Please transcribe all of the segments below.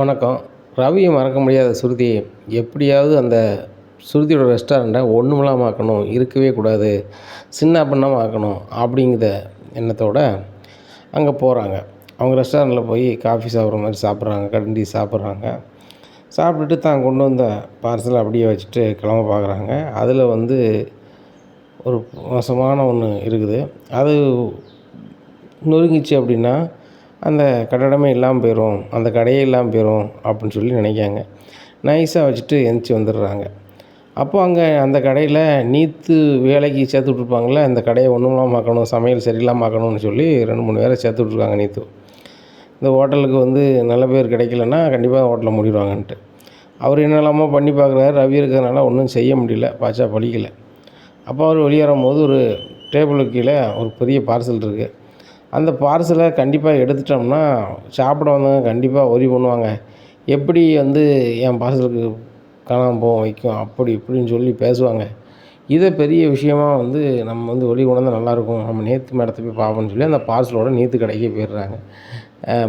வணக்கம். ரவியை மறக்க முடியாத சுருதி. எப்படியாவது அந்த சுருதியோட ரெஸ்டாரண்ட்டை ஒண்ணுமில்லாம ஆக்கணும். இருக்கவே கூடாது. சின்ன பின்னமா ஆக்கணும். அப்படிங்கிற எண்ணத்தோட அங்கே போகிறாங்க. அவங்க ரெஸ்டாரண்ட்டில் போய் காஃபி சாப்பிட்ற மாதிரி சாப்பிட்றாங்க. கரண்டி சாப்பிட்றாங்க. சாப்பிட்டுட்டு தான் கொண்டு வந்த பார்சலை அப்படியே வச்சுட்டு கிளம்ப பார்க்குறாங்க. அதில் ஒரு மோசமான ஒன்று இருக்குது. அது நொறுங்கிச்சு அப்படின்னா அந்த கட்டடமே இல்லாமல் போயிடும், அந்த கடையே இல்லாமல் போயிடும் அப்படின்னு சொல்லி நினைக்காங்க. நைஸாக வச்சுட்டு எந்திரிச்சு வந்துடுறாங்க. அப்போது அங்கே அந்த கடையில் நீத்து வேலைக்கு சேர்த்து விட்ருப்பாங்களே, இந்த கடையை ஒன்றுமில்லாம ஆக்கணும், சமையல் சரியில்லாமல் ஆக்கணும்னு சொல்லி 2-3 பேரை சேர்த்து விட்ருக்காங்க நீத்து. இந்த ஹோட்டலுக்கு நல்ல பேர் கிடைக்கலன்னா கண்டிப்பாக ஹோட்டலை மூடிடுவாங்கன்ட்டு. அவர் என்னெல்லாமோ பண்ணி பார்க்குறாரு. ரவி இருக்கிறதுனால ஒன்றும் செய்ய முடியல, பாச்சா பலிக்கலை. அப்போ அவர் வெளியேறும்போது ஒரு டேபிளுக்கு கீழே ஒரு பெரிய பார்சல் இருக்குது. அந்த பார்சலை கண்டிப்பாக எடுத்துட்டோம்னா சாப்பிட வந்தவங்க கண்டிப்பாக ஒரி பண்ணுவாங்க. எப்படி என் பார்சலுக்கு காணாமல் போக வைக்கும், அப்படி இப்படின்னு சொல்லி பேசுவாங்க. இதை பெரிய விஷயமாக நம்ம வெளி கொண்டு நல்லாயிருக்கும், நம்ம நேத்து மேடத்தை போய் பார்ப்போம்னு சொல்லி அந்த பார்சலோட நேத்து கடைக்கு போயிடுறாங்க.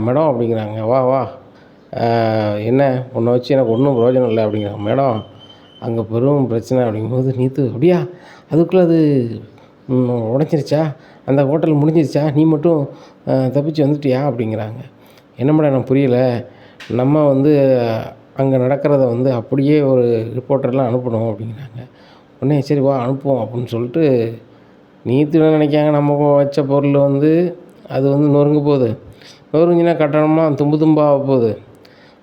மேடம் அப்படிங்கிறாங்க, வா வா, என்ன உன்னை வச்சு எனக்கு ஒன்றும் பிரயோஜனம் இல்லை அப்படிங்கிறாங்க. மேடம் அங்கே பெரும் பிரச்சனை அப்படிங்கும்போது நீத்து, அப்படியா அதுக்குள்ளே அது உடஞ்சிருச்சா, அந்த ஹோட்டல் முடிஞ்சிருச்சா, நீ மட்டும் தப்பிச்சு வந்துட்டியா அப்படிங்கிறாங்க. என்ன மேடம் எனக்கு புரியலை, நம்ம அங்கே நடக்கிறத அப்படியே ஒரு ரிப்போர்ட்டர்லாம் அனுப்பணும் அப்படிங்கிறாங்க. உடனே சரி வா அனுப்புவோம் அப்படின்னு சொல்லிட்டு நீத்து நினைக்காங்க, நம்ம வச்ச பொருள் அது நொறுங்க போகுது. நொறுங்கினா கட்டணமாக தும்பு தும்பாக போகுது,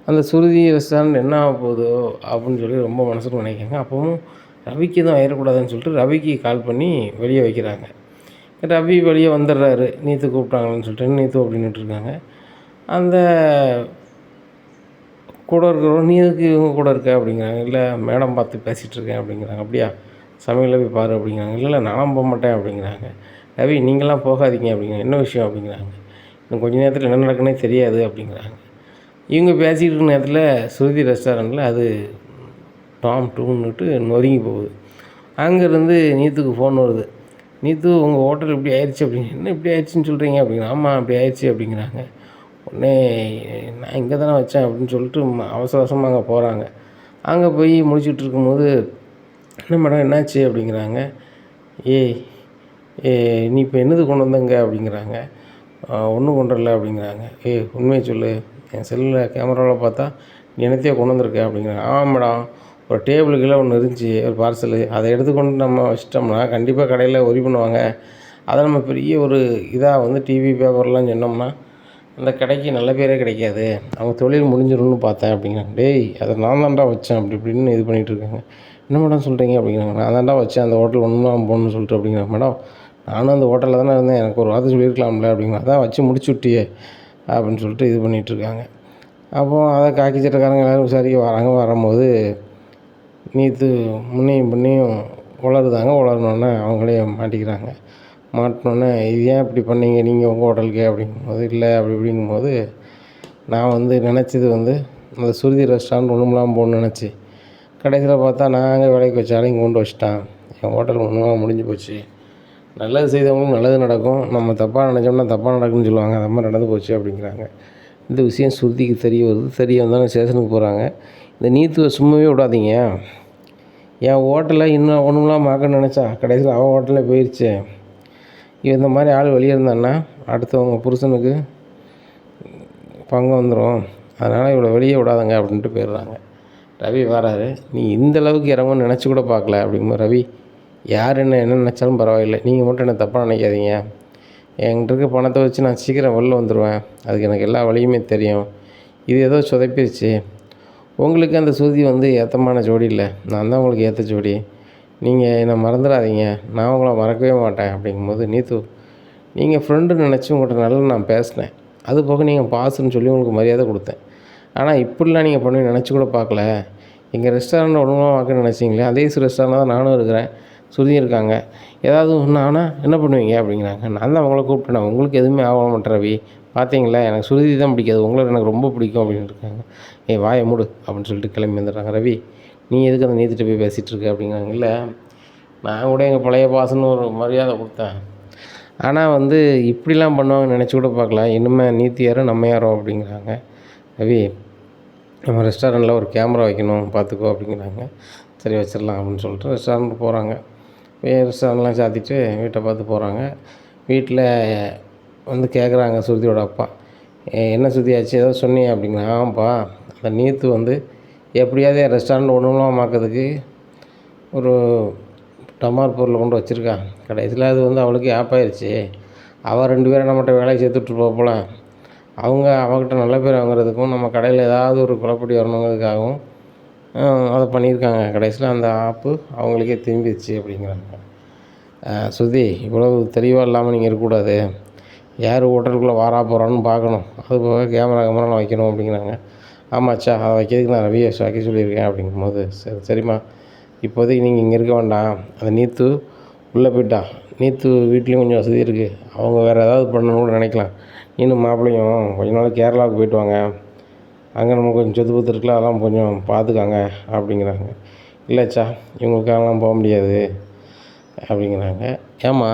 அந்த சுருதி ரெஸ்டாரண்ட் என்ன ஆக போகுதோ அப்படின்னு சொல்லி ரொம்ப மனசுக்கு நினைக்காங்க. அப்பவும் ரவிக்கு எதுவும் ஆயிடக்கூடாதுன்னு சொல்லிட்டு ரவிக்கு கால் பண்ணி வெளியே வைக்கிறாங்க. ரவி வெளியே வந்துடுறாரு. நீத்து கூப்பிட்டாங்கன்னு சொல்லிட்டு நீத்து அப்படின்னுட்டுருக்காங்க. அந்த கூட இருக்கிறவங்க, நீ எதுக்கு இவங்க கூட இருக்க அப்படிங்கிறாங்க. இல்லை மேடம் பார்த்து பேசிகிட்ருக்கேன் அப்படிங்கிறாங்க. அப்படியா, சமையலில் போய் பாரு அப்படிங்கிறாங்க. இல்லை நானும் போக மாட்டேன் அப்படிங்கிறாங்க. ரவி நீங்களாம் போகாதீங்க அப்படிங்கிறாங்க. என்ன விஷயம் அப்படிங்கிறாங்க. இன்னும் கொஞ்சம் நேரத்தில் என்ன நடக்குன்னே தெரியாது அப்படிங்கிறாங்க. இவங்க பேசிகிட்டு இருக்கிற நேரத்தில் சுருதி ரெஸ்டாரண்ட்டில் அது டாம் டூன்னுட்டு நொறுங்கி போகுது. அங்கேருந்து நீத்துக்கு ஃபோன் வருது. நீத்து உங்கள் ஹோட்டல் இப்படி ஆயிடுச்சு அப்படின்னு. என்ன இப்படி ஆயிடுச்சுன்னு சொல்கிறீங்க அப்படிங்கிறாங்க. ஆமாம் இப்படி ஆயிடுச்சு அப்படிங்கிறாங்க. உடனே நான் இங்கே தானே வச்சேன் அப்படின்னு சொல்லிட்டு அவசர அவசரமாக அங்கே போகிறாங்க. அங்கே போய் முடிச்சுட்டு இருக்கும்போது, என்ன மேடம் என்னாச்சு அப்படிங்கிறாங்க. ஏய் நீ இப்போ என்னது கொண்டு வந்தங்க அப்படிங்கிறாங்க. ஒன்றும் கொண்டு வரல அப்படிங்கிறாங்க. உண்மையை சொல்லு, என் செல்லில் கேமராவில் பார்த்தா நீ என்னத்தையோ கொண்டு வந்திருக்க அப்படிங்கிறாங்க. ஆமாம் மேடம், ஒரு டேபிள் கீழே ஒன்று இருந்துச்சு, ஒரு பார்சலு, அதை எடுத்துக்கொண்டு நம்ம வச்சிட்டோம்னா கண்டிப்பாக கடையில் ஒரி பண்ணுவாங்க. அதை நம்ம பெரிய ஒரு இதாக டிவி பேப்பர்லாம் சொன்னோம்னா அந்த கடைக்கு நல்ல பேரே கிடைக்காது, அவங்க தொழில் முடிஞ்சிடும்னு பார்த்தேன் அப்படிங்கிறாங்க. டேய் அதை நான் தான்டா வச்சேன் அப்படி இப்படின்னு இது பண்ணிகிட்ருக்காங்க. என்ன மேடம் சொல்கிறீங்க அப்படிங்கிறாங்க. நான் தான்டா வச்சேன் அந்த ஹோட்டல் ஒன்றும் போகணுன்னு சொல்லிட்டு அப்படிங்கிறாங்க. மேடம் நானும் அந்த ஹோட்டலில் தானே இருந்தேன், எனக்கு ஒரு வார்த்தை சொல்லியிருக்கலாம்ல அப்படிங்கிற, அதான் வச்சு முடிச்சு விட்டியே அப்படின்னு சொல்லிட்டு இது பண்ணிகிட்ருக்காங்க. அப்போது அதை காக்கி சட்டக்காரங்க எல்லோரும் விசாரிக்க வராங்க. வரும்போது நீத்து முன்னையும் பின்னையும் உளருதாங்க. உளர்னோடனே அவங்களே மாட்டிக்கிறாங்க. மாட்டினோடனே இது ஏன் இப்படி பண்ணீங்க நீங்கள் உங்கள் ஹோட்டலுக்கு அப்படிங்கும்போது, இல்லை அப்படி இப்படிங்கும்போது, நான் நினச்சது அந்த சுருதி ரெஸ்டாரண்ட் ஒன்றுமில்லாமல் போகணுன்னு நினச்சி, கடைசியில் பார்த்தா நாங்கள் விலைக்கு வச்சாலும் இங்கே கொண்டு வச்சிட்டான், என் ஹோட்டல் ஒன்றும் முடிஞ்சு போச்சு. நல்லது செய்தவங்களுக்கு நல்லது நடக்கும், நம்ம தப்பாக நினச்சோம்னா தப்பாக நடக்கும்னு சொல்லுவாங்க, அந்த மாதிரி நடந்து போச்சு அப்படிங்கிறாங்க. இந்த விஷயம் சுருதிக்கு தெரிய வருது. தெரிய வந்தாலும் ஸ்டேஷனுக்கு போகிறாங்க. இந்த நீத்துவை சும்மாவே விடாதீங்க, என் ஹோட்டலை இன்னும் ஒன்றுமில்லாமல் ஆக்கணும்னு நினச்சா கடைசியில் அவன் ஹோட்டலே போயிடுச்சு. இந்த மாதிரி ஆள் வெளியே இருந்தான்னா அடுத்தவங்க புருஷனுக்கு பங்கு வந்துடும், அதனால் இவ்வளோ வெளியே விடாதங்க அப்படின்ட்டு போயிடுறாங்க. ரவி வராரு. நீ இந்தளவுக்கு இறங்கும்னு நினச்சி கூட பார்க்கல அப்படிங்கும்போது, ரவி யார் என்ன நினச்சாலும் பரவாயில்லை, நீங்கள் மட்டும் என்ன தப்பாக நினைக்காதீங்க, என்கிட்ட இருக்க பணத்தை வச்சு நான் சீக்கிரம் வெளில வந்துடுவேன், அதுக்கு எனக்கு எல்லா வழியுமே தெரியும், இது ஏதோ சொதப்பிடுச்சு, உங்களுக்கு அந்த சுருதி ஏத்தமான ஜோடி இல்லை, நான் தான் உங்களுக்கு ஏற்ற ஜோடி, நீங்கள் என்னை மறந்துடாதீங்க, நான் உங்களை மறக்கவே மாட்டேன் அப்படிங்கும்போது, நீத்து நீங்கள் ஃப்ரெண்டுன்னு நினச்சி உங்கள்கிட்ட நல்லா நான் பேசினேன், அது போக நீங்கள் பாஸுன்னு சொல்லி உங்களுக்கு மரியாதை கொடுத்தேன், ஆனால் இப்படிலாம் நீங்கள் பண்ணி நினச்சி கூட பார்க்கல, எங்கள் ரெஸ்டாரண்ட் ஒன்றுமா பார்க்க நினச்சிங்களே, அதே ரெஸ்டாரண்ட் தான் நானும் இருக்கிறேன், சுருதி இருக்காங்க, ஏதாவது ஒன்று ஆனால் என்ன பண்ணுவீங்க அப்படிங்கிறாங்க. நான் தான் உங்களை கூப்பிட்டேன், உங்களுக்கு எதுவுமே ஆக மாட்டேன் ரவி, பார்த்தீங்களா எனக்கு சுருதி தான் பிடிக்காது, உங்களை எனக்கு ரொம்ப பிடிக்கும் அப்படின்னு இருக்காங்க. வாயை மூடு அப்படின்னு சொல்லிட்டு கிளம்பி வந்துடுறாங்க. ரவி நீ எதுக்கு அந்த நீத்திட்ட போய் பேசிகிட்டு இருக்க அப்படிங்கிறாங்க. இல்லை நான் கூட எங்கள் பழைய பாசன்னு ஒரு மரியாதை கொடுத்தேன், ஆனால் இப்படிலாம் பண்ணுவாங்கன்னு நினச்சி கூட பார்க்கல, இனிமேல் நீத்தி யாரோ நம்ம யாரோ அப்படிங்கிறாங்க. ரவி நம்ம ரெஸ்டாரண்ட்டில் ஒரு கேமரா வைக்கணும் பார்த்துக்கோ அப்படிங்கிறாங்க. சரி வச்சிடலாம் அப்படின்னு சொல்லிட்டு ரெஸ்டாரண்ட் போகிறாங்க. ரெஸ்டாரண்ட்லாம் சாத்திட்டு வீட்டை பார்த்து போகிறாங்க. வீட்டில் வந்து கேட்குறாங்க ஸ்ருதியோட அப்பா, என்ன ஸ்ருதி ஆச்சு ஏதோ சொன்னியே அப்படிங்கிறாங்க. ஆமாப்பா, அந்த நீத்து வந்து எப்படியாவது என் ரெஸ்டாரண்ட் ஒன்றுமாக்கிறதுக்கு ஒரு டமார் பொருளை கொண்டு வச்சுருக்கா. கடைசியில் அது வந்து அவளுக்கு ஆப்பாயிருச்சு. அவள் 2 பேரும் நம்மகிட்ட வேலைக்கு சேர்த்துட்ருப்பா போல். அவங்க அவகிட்ட நல்ல பேர் வாங்குறதுக்கும் நம்ம கடையில் ஏதாவது ஒரு குழப்படி வரணுங்கிறதுக்காகவும் அதை பண்ணியிருக்காங்க. கடைசியில் அந்த ஆப்பு அவங்களுக்கே திரும்பிடுச்சு அப்படிங்கிறாங்க. ஸ்ருதி, இவ்வளவு தெளிவாக இல்லாமல் நீங்கள் இருக்கக்கூடாது. யார் ஹோட்டலுக்குள்ளே வாரா போகிறான்னு பார்க்கணும். அதுபோக கேமராலாம் வைக்கணும் அப்படிங்கிறாங்க. ஆமாச்சா, அதை வைக்கிறதுக்கு நான் ரவியை வைக்க சொல்லியிருக்கேன் அப்படிங்கும்போது, சரிம்மா, இப்போதைக்கு நீங்கள் இங்கே இருக்க வேண்டாம். அந்த நீத்து உள்ளே போயிட்டா. நீத்து வீட்லேயும் கொஞ்சம் வசதி இருக்குது. அவங்க வேறு ஏதாவது பண்ணணும்னு கூட நினைக்கலாம். நீனும் மாப்பிள்ளையும் கொஞ்ச நாள் கேரளாவுக்கு போயிட்டு வாங்க. அங்கே நம்ம கொஞ்சம் சொத்து பத்து இருக்குல்ல, அதெல்லாம் கொஞ்சம் பார்த்துக்காங்க அப்படிங்கிறாங்க. இல்லைச்சா, இவங்களுக்காகலாம் போக முடியாது அப்படிங்கிறாங்க. ஏம்மா,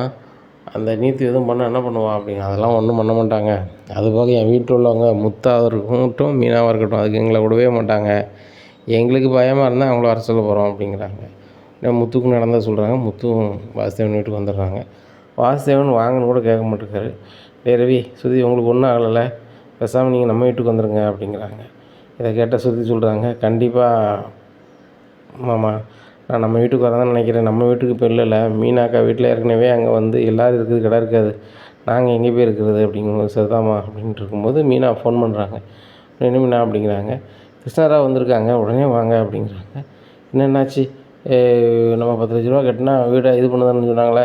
அந்த நீத்து எதுவும் பண்ண என்ன பண்ணுவா அப்படிங்க. அதெல்லாம் ஒன்றும் பண்ண மாட்டாங்க. அதுபோக என் வீட்டில் உள்ளவங்க முத்தாக இருக்கட்டும் மீனாவாக இருக்கட்டும் அதுக்கு எங்களை விடவே மாட்டாங்க. எங்களுக்கு பயமாக இருந்தால் அவங்கள வர சொல்ல போகிறோம் அப்படிங்கிறாங்க. முத்துக்கும் நடந்ததை சொல்கிறாங்க. முத்துவும் வாசுதேவன் வீட்டுக்கு வந்துடுறாங்க. வாசுதேவன் வாங்கன்னு கூட கேட்க மாட்டேங்கிறாரு. டேய் ரவி, ஸ்ருதி உங்களுக்கு ஒன்றும் ஆகலைல்ல, பேசாமல் நீங்கள் நம்ம வீட்டுக்கு வந்துடுங்க அப்படிங்கிறாங்க. இதை கேட்ட ஸ்ருதி சொல்கிறாங்க, கண்டிப்பாக மாமா, நான் நம்ம வீட்டுக்கு வரதான் நினைக்கிறேன். நம்ம வீட்டுக்கு இப்போ இல்லைல்ல, மீனாக்கா வீட்டில் ஏற்கனவே அங்கே வந்து எல்லோரும் இருக்குது, கடை இருக்காது, நாங்கள் எங்கே போய் இருக்கிறது அப்படிங்கும்போது, சரிதாம்மா அப்படின்ட்டு இருக்கும்போது மீனா ஃபோன் பண்ணுறாங்க. என்ன மீனா அப்படிங்கிறாங்க. கிருஷ்ணராவ் வந்திருக்காங்க, உடனே வாங்க அப்படிங்கிறாங்க. என்னாச்சு, நம்ம 10 லட்ச ரூபா கட்டினா வீடை இது பண்ணுதான்னு சொன்னாங்களே,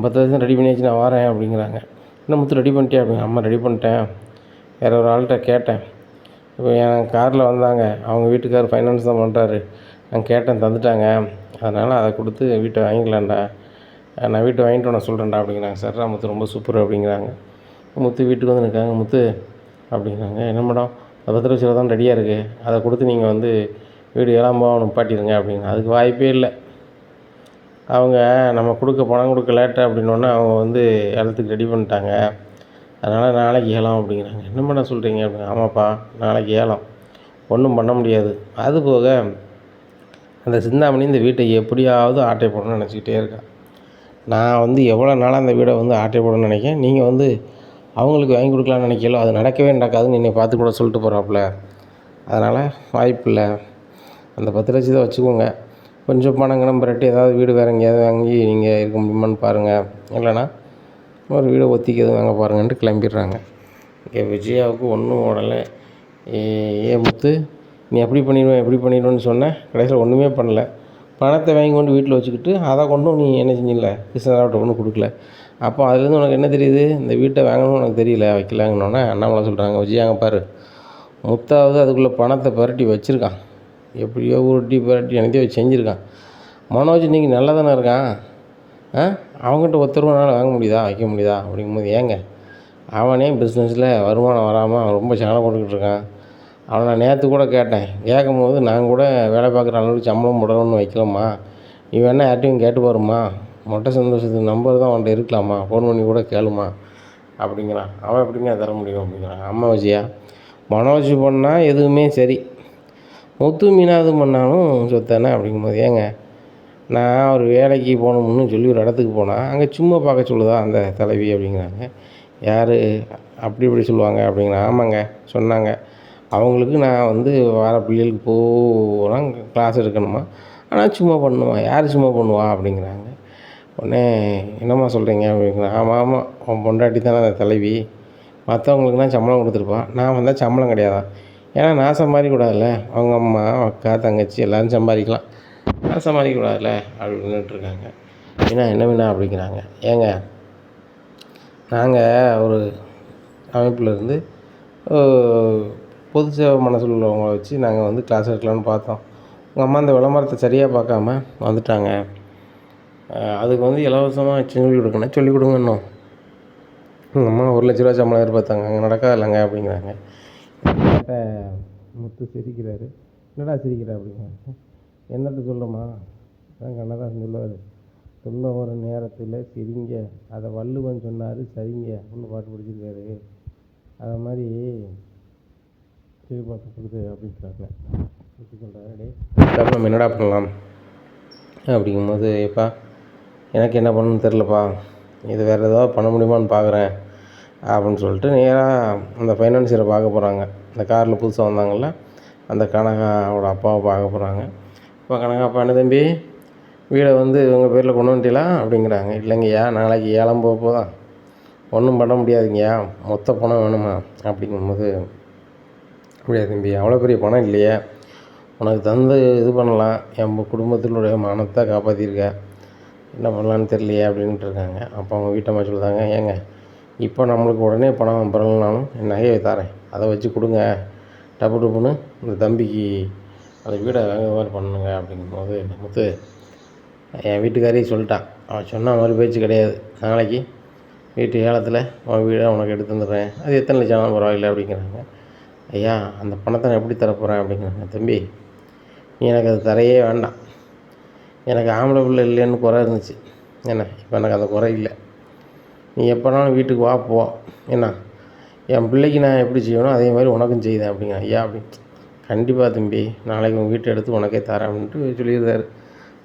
10 லட்சம் ரெடி பண்ணியாச்சு, நான் வரேன் அப்படிங்கிறாங்க. என்ன முத்து ரெடி பண்ணிட்டியா அப்படிங்க. அம்மா ரெடி பண்ணிட்டேன், வேறு ஒரு ஆள்கிட்ட கேட்டேன். இப்போ என் காரில் வந்தாங்க, அவங்க வீட்டுக்கார் ஃபைனான்ஸ் தான் பண்ணுறாரு, நான் கேட்டேன் தந்துட்டாங்க, அதனால் அதை கொடுத்து வீட்டை வாங்கிக்கலாம்டா, நான் வீட்டை வாங்கிட்டு நான் சொல்கிறேன்டா அப்படிங்கிறாங்க. சரிடா முத்து, ரொம்ப சூப்பர் அப்படிங்கிறாங்க. முத்து வீட்டுக்கு வந்து நிற்காங்க. முத்து அப்படிங்கிறாங்க, என்ன மேடம், 10 லட்ச ரூபா தான் ரெடியாக இருக்குது, அதை கொடுத்து நீங்கள் வந்து வீடு 7ஆம் பாவம் நிப்பாட்டிடுங்க அப்படிங்க. அதுக்கு வாய்ப்பே இல்லை. அவங்க நம்ம பணம் கொடுக்க லேட்டு அப்படின்னோடனே அவங்க வந்து இடத்துக்கு ரெடி பண்ணிட்டாங்க, அதனால் நாளைக்கு ஏலம் அப்படிங்கிறாங்க. என்ன பண்ண சொல்கிறீங்க அப்படிங்க. ஆமாப்பா, நாளைக்கு ஏலம், ஒன்றும் பண்ண முடியாது. அதுபோக அந்த சிந்தாமணி இந்த வீட்டை எப்படியாவது ஆட்டை போடணும்னு நினச்சிக்கிட்டே இருக்கான். நான் வந்து எவ்வளோ நாளாக அந்த வீடை வந்து ஆட்டை போடணும்னு நினைக்கிறேன், நீங்கள் வந்து அவங்களுக்கு வாங்கி கொடுக்கலான்னு நினைக்கல, அது நடக்கவே நடக்காதுன்னு என்னை பார்த்து கூட சொல்லிட்டு போகிறாப்புல. அதனால் வாய்ப்பில்லை, அந்த 10 லட்சத்தை வச்சுக்கோங்க, கொஞ்சம் பணம் கிணம் புரட்டி ஏதாவது வீடு வேறு எங்கேயாவது வாங்கி நீங்கள் இருக்க முடியுமான்னு பாருங்கள், இல்லைனா ஒரு வீடை ஒத்திக்கு எதுவும் வாங்க பாருங்கன்ட்டு கிளம்பிடுறாங்க. இங்கே விஜயாவுக்கு ஒன்றும் ஓடலை. முத்து, நீ எப்படி பண்ணிடுவேன்னு சொன்னேன், கடைசியில் ஒன்றுமே பண்ணல. பணத்தை வாங்கி கொண்டு வீட்டில் வச்சுக்கிட்டு அதை கொண்டும் நீ என்ன செஞ்சிடல, கிருஷ்ணராவ்கிட்ட கொண்டு கொடுக்கல. அப்போ அதுலேருந்து உனக்கு என்ன தெரியுது, இந்த வீட்டை வாங்கணும்னு உனக்கு தெரியல, வைக்கலாங்கன்னொன்னே அண்ணாமலை சொல்கிறாங்க, விஜயாங்க பாரு, முத்தாவது அதுக்குள்ளே பணத்தை புரட்டி வச்சுருக்கான், எப்படியோ உருட்டி புரட்டி எனத்தையோ செஞ்சுருக்கான். மனோஜ் இன்றைக்கி நல்லா தானே இருக்கான், அவங்ககிட்ட 10 ரூபானால வாங்க முடியுதா, வைக்க முடியுதா அப்படிங்கும்போது, ஏங்க அவனே பிஸ்னஸில் வருமானம் வராமல் அவன் ரொம்ப சண்டை போட்டுக்கிட்டு இருக்கான். அவனை நான் நேற்று கூட கேட்டேன், கேட்கும்போது நான் கூட வேலை பார்க்குற அளவுக்கு சம்பளம் போடணும்னு வைக்கலாமா, நீ வேணால் யார்ட்டையும் கேட்டு பாரும்மா, மொட்டை சந்தோஷத்துக்கு நம்பர் தான் அவன்கிட்ட இருக்கலாமா, ஃபோன் பண்ணி கூட கேளுமா அப்படிங்கிறான். அவன் எப்படிங்க தர முடியும் அப்படிங்கிறான். அம்மா விஜயா, மனோஜ் பண்ணால் எதுவுமே சரி, முத்து மீனாவது பண்ணாலும் சொத்தானே அப்படிங்கும்போது, ஏங்க நான் ஒரு வேலைக்கு போகணும்னு சொல்லி ஒரு இடத்துக்கு போனால் அங்கே சும்மா பார்க்க சொல்லுதா அந்த தலைவி அப்படிங்கிறாங்க. யார் அப்படி இப்படி சொல்லுவாங்க அப்படிங்கிறாங்க. ஆமாங்க சொன்னாங்க, அவங்களுக்கு நான் வந்து வர பிள்ளைகளுக்கு போனால் கிளாஸ் எடுக்கணுமா, ஆனால் சும்மா பண்ணணுமா, யார் சும்மா பண்ணுவா அப்படிங்கிறாங்க. உடனே என்னம்மா சொல்கிறீங்க அப்படிங்கிறாங்க. ஆமாம், அவன் பொண்டாட்டி தானே அந்த தலைவி, மற்றவங்களுக்குனா சம்பளம் கொடுத்துருப்பான், நான் வந்தால் சம்பளம் கிடையாதான், ஏன்னா நான் சம்பாதிக்கக்கூடாதுல்ல, அவங்க அம்மா அக்கா தங்கச்சி எல்லோரும் சம்பாதிக்கலாம், நான் சம்பாதிக்கக்கூடாதுல்ல அப்படின்னுட்டுருக்காங்க. மீனா, என்ன மீனா அப்படிங்கிறாங்க. ஏங்க நாங்கள் ஒரு அமைப்பில் இருந்து பொது சேவை மனசில் உள்ளவங்கள வச்சு நாங்கள் வந்து கிளாஸ் எடுக்கலான்னு பார்த்தோம். உங்கள் அம்மா அந்த விளம்பரத்தை சரியாக பார்க்காம வந்துட்டாங்க, அதுக்கு வந்து இலவசமாக சொல்லிக் கொடுக்கணும், சொல்லிக் கொடுங்கன்னும். உங்கள் அம்மா 1 லட்ச ரூபா சம்பளம் எதிர்பார்த்தாங்க, அங்கே நடக்காது இல்லைங்க அப்படிங்கிறாங்க. முத்து சிரிக்கிறாரு. என்னடா சிரிக்கிற அப்படிங்கிறாங்க. என்னத்தை சொல்கிறோமா, அதான் கண்ணதாசன் சொல்லுவார், துன்பம் ஒரு நேரத்தில் சிரிங்க, அதை வள்ளுவன் சொன்னார் சரிங்க அப்படின்னு பாட்டு பிடிச்சிருக்காரு. அது மாதிரி எதிர்பார்க்கப்படுது அப்படின்றாங்க. எப்படி சொல்கிறாரு, டேய் நம்ம என்னடா பண்ணலாம் அப்படிங்கும்போது, எப்பா எனக்கு என்ன பண்ணணும்னு தெரிலப்பா, இது வேறு ஏதாவது பண்ண முடியுமான்னு பார்க்குறேன் அப்படின்னு சொல்லிட்டு நேராக அந்த ஃபைனான்சியரை பார்க்க போகிறாங்க. இந்த காரில் புதுசாக வந்தாங்கள்ல, அந்த கனகாவோட அப்பாவை பார்க்க போகிறாங்க. இப்போ கனகா அப்பா, என்ன தம்பி வீடை வந்து உங்கள் பேரில் கொண்டு வந்துட்டீங்களா அப்படிங்கிறாங்க. இல்லைங்கய்யா, நாளைக்கு ஏலம் போக போதான், ஒன்றும் பண்ண முடியாதுங்கய்யா, மொத்த பணம் வேணுமா அப்படிங்கும்போது, அப்படியா தம்பி, அவ்வளோ பெரிய பணம் இல்லையா, உனக்கு தந்து இது பண்ணலாம், என் குடும்பத்தினுடைய மானத்தை காப்பாற்றிருக்க, என்ன பண்ணலான்னு தெரியலையே அப்படின்ட்டு இருக்காங்க. அப்போ அவங்க வீட்டம்மா சொல்லுதாங்க, ஏங்க இப்போ நம்மளுக்கு உடனே பணம் பரவலனாலும் என் நகையை தரேன், அதை வச்சு கொடுங்க, டப்பு டப்புன்னு இந்த தம்பிக்கு அந்த வீடை வாங்க மாதிரி பண்ணுங்க அப்படிங்கும்போது, முத்து என் வீட்டுக்காரியே சொல்லிட்டான், அவன் சொன்ன மாதிரி பேச்சு கிடையாது, நாளைக்கு வீட்டு ஏலத்தில் உன் வீடை உனக்கு எடுத்து வந்துடுறேன், அது எத்தனை லட்சம் ஆனாலும் பரவாயில்லை அப்படிங்கிறாங்க. ஐயா அந்த பணத்தை நான் எப்படி தரப்போகிறேன் அப்படிங்கிறாங்க. தம்பி நீ எனக்கு அது தரையே வேண்டாம், எனக்கு ஆம்பளை பிள்ளை இல்லைன்னு குறை இருந்துச்சு, என்ன இப்போ எனக்கு அந்த குறை இல்லை, நீ எப்போனாலும் வீட்டுக்கு வா போ, என்ன என் பிள்ளைக்கு நான் எப்படி செய்யணும் அதே மாதிரி உனக்கும் செய்தேன் அப்படிங்க. ஐயா அப்படி கண்டிப்பாக தம்பி, நாளைக்கு உங்கள் வீட்டை எடுத்து உனக்கே தரேன் அப்படின்ட்டு சொல்லியிருந்தார்.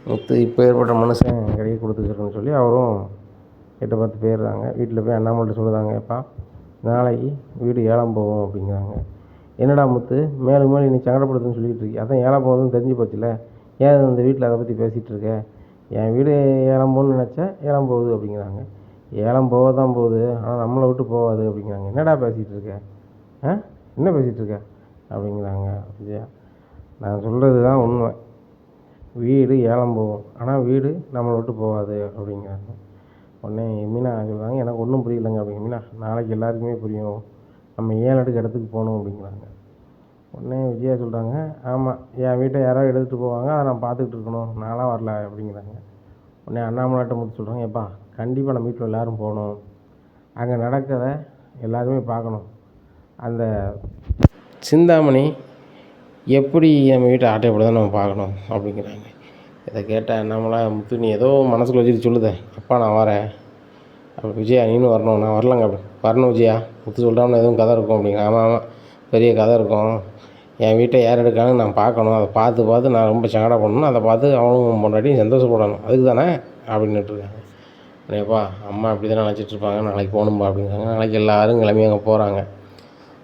முத்து இப்போ ஏற்பட்ட மனுஷன் கடையை கொடுத்துக்கிறேன்னு சொல்லி அவரும் கிட்ட பார்த்து போயிடுறாங்க. வீட்டில் போய் அண்ணாமலை சொல்லுதாங்க, எப்பா நாளைக்கு வீடு ஏலம் போகும் அப்படிங்கிறாங்க. என்னடா முத்து மேலும் மேலும் நீ சங்கடப்படுத்துன்னு சொல்லிகிட்டு இருக்கி, அதான் ஏலம் போகுதுன்னு தெரிஞ்சு போச்சுல, ஏன் அந்த வீட்டில் அதை பற்றி பேசிகிட்டு இருக்க, என் வீடு ஏலம் போகணுன்னு நினச்சா ஏலம் போகுது அப்படிங்கிறாங்க. ஏலம் போக தான் போகுது, ஆனால் நம்மளை விட்டு போகாது அப்படிங்கிறாங்க. என்னடா பேசிகிட்டு இருக்க, என்ன பேசிகிட்டு இருக்க அப்படிங்கிறாங்க. விஜயா நான் சொல்கிறது தான் உண்மை, வீடு ஏலம் போகும், ஆனால் வீடு நம்மளை விட்டு போகாது அப்படிங்கிறாங்க. உடனே மீனா சொல்கிறாங்க, எனக்கு ஒன்றும் புரியலைங்க அப்படிங்க. மீனா நாளைக்கு எல்லாருக்குமே புரியும், நம்ம ஏலம் எடுக்க இடத்துக்கு போகணும் அப்படிங்கிறாங்க. உடனே விஜயா சொல்கிறாங்க, ஆமாம் என் வீட்டை யாராவது எடுத்துகிட்டு போவாங்க, அதை நான் பார்த்துக்கிட்டு இருக்கணும், நான்லாம் வரல அப்படிங்கிறாங்க. உடனே அண்ணாமலாட்ட முத்து சொல்கிறாங்க, எப்பா கண்டிப்பாக நம்ம வீட்டில் எல்லோரும் போகணும், அங்கே நடக்கிறத எல்லாருமே பார்க்கணும், அந்த சிந்தாமணி எப்படி நம்ம வீட்டை ஆட்டைப்படுதான் நம்ம பார்க்கணும் அப்படிங்கிறாங்க. இதை கேட்டால் அண்ணாமலை, முத்து நீ ஏதோ மனசில் வச்சுட்டு சொல்லுதே, அப்பா நான் வரேன் அப்படி, விஜயா நீனும் வரணும், நான் வரலங்க அப்படி, வரணும் விஜயா, முத்து சொல்கிறான்னு எதுவும் கதை இருக்கும் அப்படிங்க. ஆமாம் ஆமாம் பெரிய கதை இருக்கும், என் வீட்டை யார் எடுக்கான்னு நான் பார்க்கணும், அதை பார்த்து நான் ரொம்ப சங்கடப்படணும், அதை பார்த்து அவனும் பொண்டாட்டியும் சந்தோஷப்படணும், அதுக்கு தானே அப்படின்னுட்டுருக்காங்க. அப்படியேப்பா அம்மா அப்படி தானே நினச்சிட்ருப்பாங்க, நாளைக்கு போகணும்பா அப்படிங்கிறாங்க. நாளைக்கு எல்லோரும் கிளம்பி அங்கே போகிறாங்க.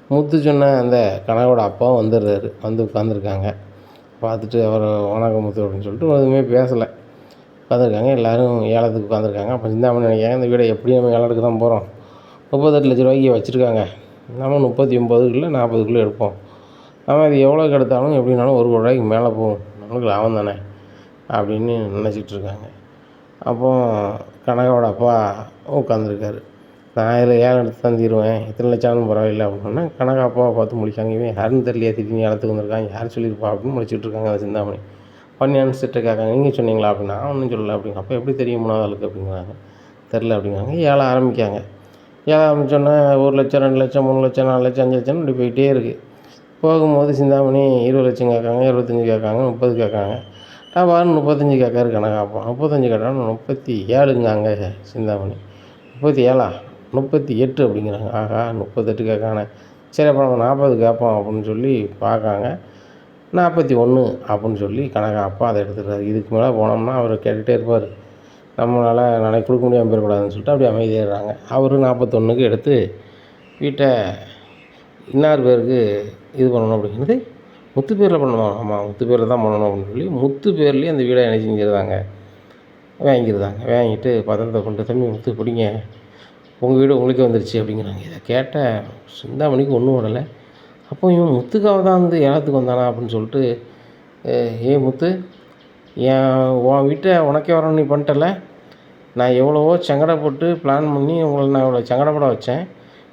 முத்து சொன்ன அந்த கனகோட அப்பாவும் வந்துடுறாரு, வந்து உட்காந்துருக்காங்க. பார்த்துட்டு அவர் வணக்கம் முத்து அப்படின்னு சொல்லிட்டு எதுவுமே பேசலை, உட்காந்துருக்காங்க. எல்லோரும் ஏலத்துக்கு உட்காந்துருக்காங்க. அப்போ சிந்தாமணி நினைக்காங்க, இந்த வீடை எப்படியும் நம்ம ஏலம் எடுக்க தான் போகிறோம், 38 லட்ச ரூபாய்க்கு வச்சுருக்காங்க, நம்ம 39 40 எடுப்போம், நம்ம அது எவ்வளோக்கு எடுத்தாலும் எப்படின்னாலும் 1 கோடி ரூபாய்க்கு மேலே போகும், நம்மளுக்கு லாபம் தானே அப்படின்னு நினச்சிட்ருக்காங்க. அப்போது கனகாவோட அப்பா உட்காந்துருக்காரு, நான் இதில் ஏலம் எடுத்து தந்திடுவேன், எத்தனை லட்சம் ஆனாலும் பரவாயில்லை அப்படின்னா, கனகா அப்பாவை பார்த்து முடிச்சாங்க. இவன் யாருன்னு தெரியலையே, திடீர்னு ஏலத்துக்கு வந்திருக்காங்க, யார் சொல்லியிருப்பா அப்படின்னு முடிச்சுட்டு இருக்காங்க. அந்த சிந்தாமணி பண்ணியான்னு சிட்ட கேட்காங்க, நீங்கள் சொன்னீங்களா அப்படின்னா, ஒன்றும் சொல்லலை அப்படிங்க. அப்போ எப்படி தெரியும் 3வது ஆளுக்கு அப்படிங்கிறாங்க. தெரில அப்படிங்கிறாங்க. ஏலம் ஆரம்பிக்காங்க. ஏலம் ஆரம்பித்தோன்னே 1 லட்சம் 2 லட்சம் 3 லட்சம் 4 லட்சம் 5 லட்சம் இப்படி போயிட்டே இருக்குது. போகும்போது சிந்தாமணி 20 லட்சம் கேட்காங்க, 25 கேட்காங்க, 30 கேட்காங்க. டபார்னு 35 கேட்காரு கனகா அப்பா. 35 கேட்டாலும் 37ங்காங்க சிந்தாமணி. 37ஆ 38 அப்படிங்கிறாங்க. ஆகா 38 கேட்கானே, சரி அப்போ நம்ம 40 கேட்போம் அப்படின்னு சொல்லி பார்க்காங்க. 41 அப்படின்னு சொல்லி கனகா அப்பா அதை எடுத்துக்கிறாரு. இதுக்கு மேலே போனோம்னா அவர் கேட்டுகிட்டே இருப்பார், நம்மளால் நாளைக்கு கொடுக்க முடியாமல் போயிடக்கூடாதுன்னு சொல்லிட்டு அப்படி அமைதியாகிறாங்க. அவர் 41க்கு எடுத்து வீட்டை இன்னார் பேருக்கு இது பண்ணணும் அப்படிங்கிறது, முத்து பேரில் பண்ணணுமா, ஆமாம் முத்து பேரில் தான் பண்ணணும் அப்படின்னு சொல்லி முத்து பேர்லேயே அந்த வீடை என்ன செஞ்சிருந்தாங்க, வாங்கியிருந்தாங்க. வாங்கிட்டு பத்திரத்தை கொண்டு, தம்பி முத்து பிடிங்க, உங்கள் வீடு உங்களுக்கே வந்துருச்சு அப்படிங்கிறாங்க. இதை கேட்ட சிந்தாமணிக்கு ஒன்றும் விடலை. அப்போ இவன் முத்துக்காக தான் வந்து ஏலத்துக்கு வந்தானா அப்படின்னு சொல்லிட்டு, முத்து உன் வீட்டை உனக்கே வரணும், நீ பண்ணிட்டல, நான் எவ்வளவோ சங்கடப்பட்டு பிளான் பண்ணி உங்களை நான் இவ்வளோ சங்கடப்பட வச்சேன்,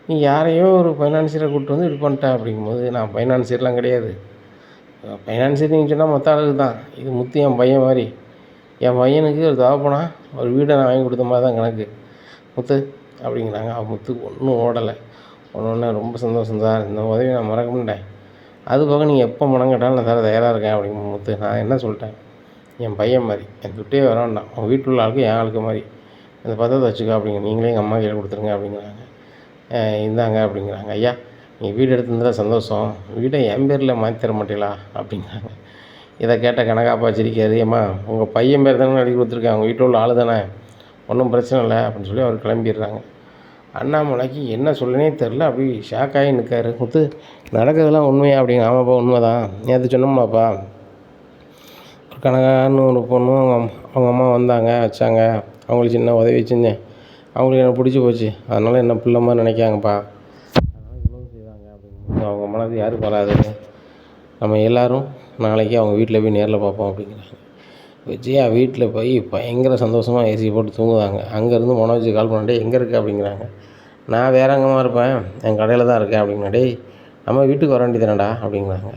நீ யாரையோ ஒரு ஃபைனான்சியரை கூப்பிட்டு வந்து இப்படி பண்ணிட்டேன் அப்படிங்கும்போது, நான் ஃபைனான்சியர்லாம் கிடையாது, ஃபைனான்சியர் நீங்கள் சொன்னால் மற்ற ஆளுக்கு தான், இது முத்து என் பையன் மாதிரி, என் பையனுக்கு ஒரு தகப்பனா ஒரு வீடை நான் வாங்கி கொடுத்த மாதிரி தான் கணக்கு முத்து அப்படிங்கிறாங்க. முத்துக்கு ஒன்றும் ஓடலை. ஒன்று ரொம்ப சந்தோஷம் சார், இந்த உதவியை நான் மறக்க மாட்டேன், அது போக நீங்கள் எப்போ பணம் கேட்டாலும் நான் தர தயாராக இருக்கேன் அப்படிங்க. முத்து நான் என்ன சொல்லிட்டேன், என் பையன் மாதிரி, என் துட்டே வர வேண்டாம், உங்கள் வீட்டில் உள்ள ஆளுக்கு என் ஆளுக்கு மாதிரி, அந்த பத்திரத்தை வச்சுக்கோ அப்படிங்க, நீங்களே எங்கள் அம்மா கையில் கொடுத்துருங்க அப்படிங்கிறாங்க. இந்தாங்க அப்படிங்கிறாங்க. ஐயா நீங்கள் வீடு எடுத்திருந்தா சந்தோஷம், வீடை என் பேரில் மாற்றி தர மாட்டீங்களா அப்படிங்கிறாங்க. இதை கேட்ட கனகாப்பா சிரிக்காரு, ஏம்மா உங்கள் பையன் பேர் தானே எழுதி கொடுத்துருக்கேன், அவங்க வீட்டில் உள்ள ஆள் தானே, ஒன்றும் பிரச்சனை இல்லை அப்படின்னு சொல்லி அவர் கிளம்பிடுறாங்க. அண்ணாமலைக்கு என்ன சொல்லனே தெரில, அப்படி ஷாக்காகி நிற்காரு. முத்து நடக்கிறதுலாம் உண்மையா அப்படிங்க? ஆமாப்பா உண்மை தான், நேற்று சொன்னோம்லாப்பா, ஒரு கனகான்னு ஒரு பொண்ணும் அவங்க அம்மா வந்தாங்க வச்சாங்க, அவங்களுக்கு சின்ன உதவி செஞ்சேன், அவங்களுக்கு எனக்கு பிடிச்சி போச்சு, அதனால் என்ன பிள்ளை மாதிரி நினைக்காங்கப்பா, அதனால் இவ்வளோ செய்தாங்க அப்படிங்கும்போது அவங்க மனது யாருக்கு வராது, நம்ம எல்லோரும் நாளைக்கு அவங்க வீட்டில் போய் நேரில் பார்ப்போம் அப்படிங்கிறாங்க. விஜயா வீட்டில் போய் பயங்கர சந்தோஷமாக ஏசி போட்டு தூங்குதாங்க. அங்கேருந்து மனோஜ் கால் பண்ணிட்டு எங்கே இருக்க அப்படிங்கிறாங்க. நான் வேற எங்கேம்மா இருப்பேன், என் கடையில் தான் இருக்கேன் அப்படிங்கிற. டேய் நம்ம வீட்டுக்கு வர வேண்டியதானடா அப்படிங்கிறாங்க.